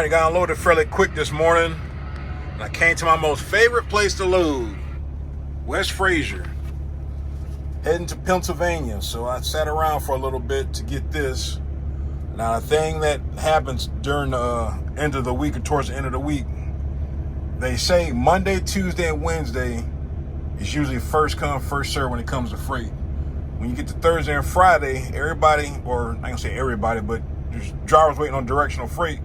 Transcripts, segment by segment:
Alright, got unloaded fairly quick this morning. And I came to my most favorite place to load, West Fraser. Heading to Pennsylvania. So I sat around for a little bit to get this. Now, the thing that happens during the end of the week or towards the end of the week, they say Monday, Tuesday, and Wednesday is usually first come, first serve when it comes to freight. When you get to Thursday and Friday, everybody, or I ain't gonna say everybody, but there's drivers waiting on directional freight.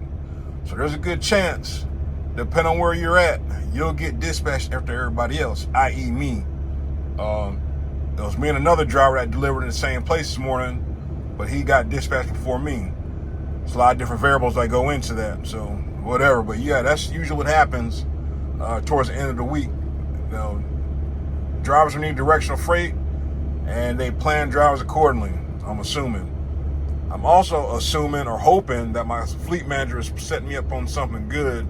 So there's a good chance, depending on where you're at, you'll get dispatched after everybody else, i.e. me. It was me and another driver that delivered in the same place this morning, but he got dispatched before me. There's a lot of different variables that go into that, so whatever. But yeah, that's usually what happens towards the end of the week. You know, drivers will need directional freight, and they plan drivers accordingly, I'm assuming. I'm also assuming or hoping that my fleet manager is setting me up on something good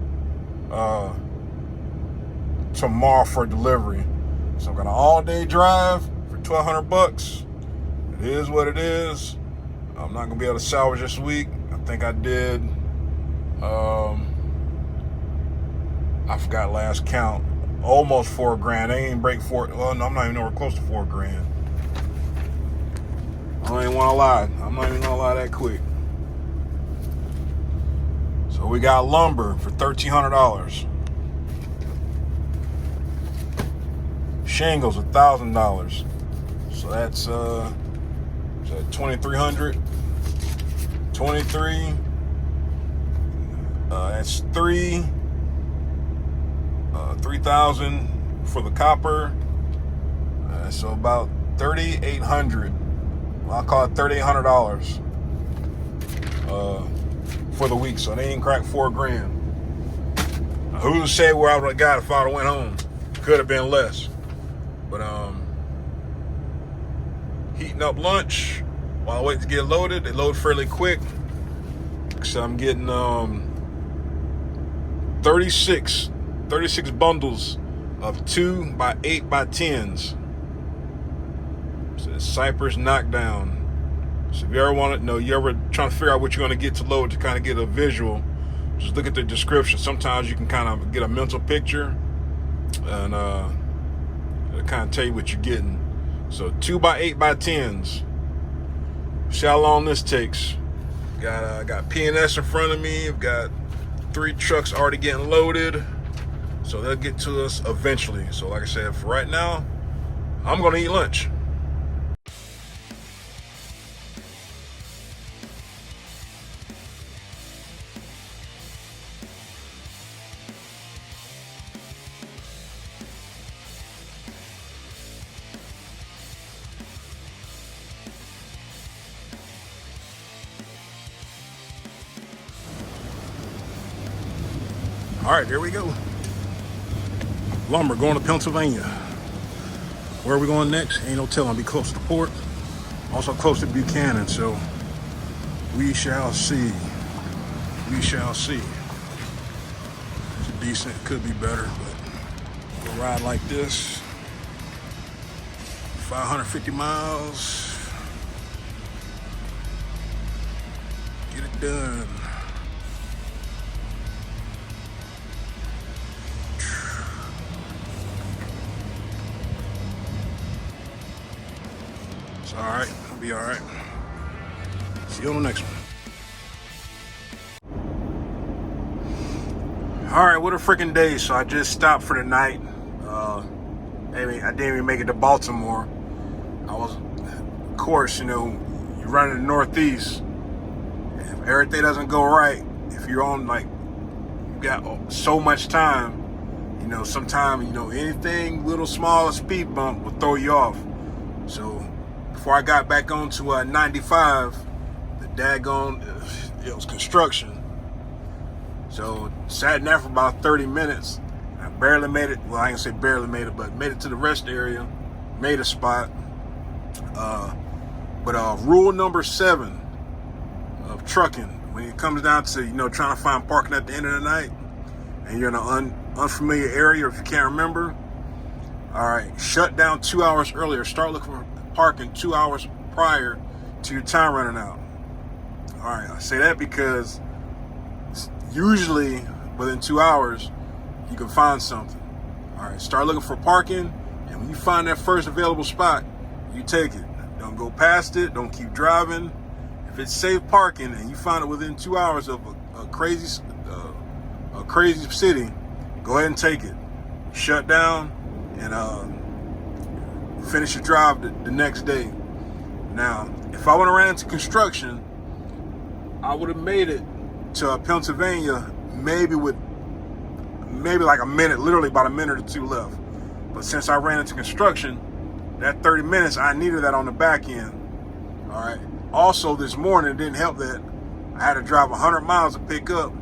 tomorrow for delivery. So I've got an all-day drive for $1,200. It is what it is. I'm not gonna be able to salvage this week. I think I did. I forgot last count. Almost $4,000. They ain't break four. Well, no, I'm not even nowhere close to $4,000. I don't even want to lie. I'm not even gonna lie that quick. So we got lumber for $1,300. Shingles $1,000. So that's $2,300. 23. That's 3,000 for the copper. So about 3,800. Well, I'll call it $3,800 for the week. So they ain't cracked $4,000. Now, who's to say where I would have got if I would have went home? Could have been less. But heating up lunch while I wait to get loaded. They load fairly quick. So I'm getting 36 bundles of 2 by 8 by 10s. So Cypress knockdown. So if you ever want to know, you ever trying to figure out what you're going to get to load to kind of get a visual, just look at the description. Sometimes you can kind of get a mental picture, and it'll kind of tell you what you're getting. So 2 by 8 by 10s. See how long this takes. Got P&S in front of me. I've got 3 trucks already getting loaded. So they'll get to us eventually. So like I said, for right now, I'm going to eat lunch. All right, here we go. Lumber going to Pennsylvania. Where are we going next? Ain't no telling. I'll be close to the port. Also close to Buchanan, so we shall see. We shall see. It's decent, could be better, but a ride like this, 550 miles, get it done. It's all right. It'll be all right. See you on the next one. All right, what a freaking day. So I just stopped for the night. I didn't even make it to Baltimore. I was, of course, you know, you're running the Northeast. If everything doesn't go right, if you're on, like, you got so much time, you know, sometimes, you know, anything little small speed bump will throw you off. So before I got back onto 95, the daggone, it was construction. So sat in there for about 30 minutes. I barely made it. Well, I ain't say barely made it, but made it to the rest area. Made a spot. But rule number 7 of trucking, when it comes down to, you know, trying to find parking at the end of the night, and you're in an unfamiliar area, if you can't remember, all right, shut down 2 hours earlier. Start looking for parking 2 hours prior to your time running out. All right, I say that because usually within 2 hours, you can find something. All right, start looking for parking, and when you find that first available spot, you take it. Don't go past it. Don't keep driving. If it's safe parking and you find it within 2 hours of a crazy city, go ahead and take it. Shut down and finish your drive the next day. Now, if I would have ran into construction, I would have made it to Pennsylvania maybe like a minute, literally about a minute or two left. But since I ran into construction, that 30 minutes, I needed that on the back end. All right. Also, this morning, it didn't help that I had to drive 100 miles to pick up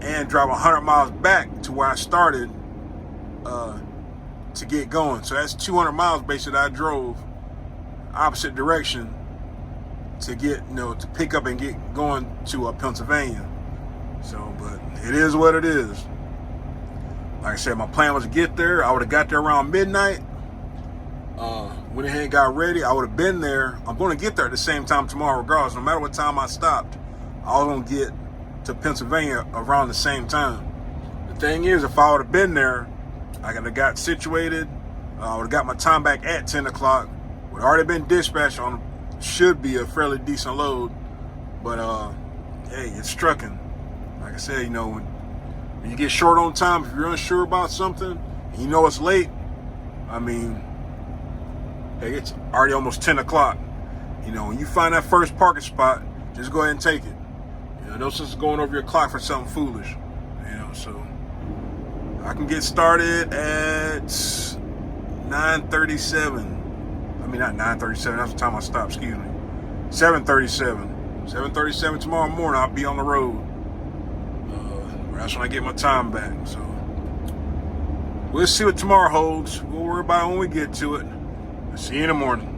and drive 100 miles back to where I started to get going. So that's 200 miles basically I drove opposite direction to get, to pick up and get going to Pennsylvania. So, but it is what it is. Like I said, my plan was to get there. I would have got there around midnight. Went ahead and got ready. I would have been there. I'm going to get there at the same time tomorrow regardless. No matter what time I stopped, I was going to get to Pennsylvania around the same time. The thing is, if I would have been there, I could have got situated. I would have got my time back at 10 o'clock. Would have already been dispatched on, should be a fairly decent load. But, hey, it's trucking. Like I said, when you get short on time, if you're unsure about something, and you know it's late, I mean, hey, it's already almost 10 o'clock. When you find that first parking spot, just go ahead and take it. No sense going over your clock for something foolish. So I can get started at 9:37. I mean, not 9:37. That's the time I stopped. Excuse me. 7:37. 7:37 tomorrow morning. I'll be on the road. That's when I get my time back. So we'll see what tomorrow holds. We'll worry about it when we get to it. See you in the morning.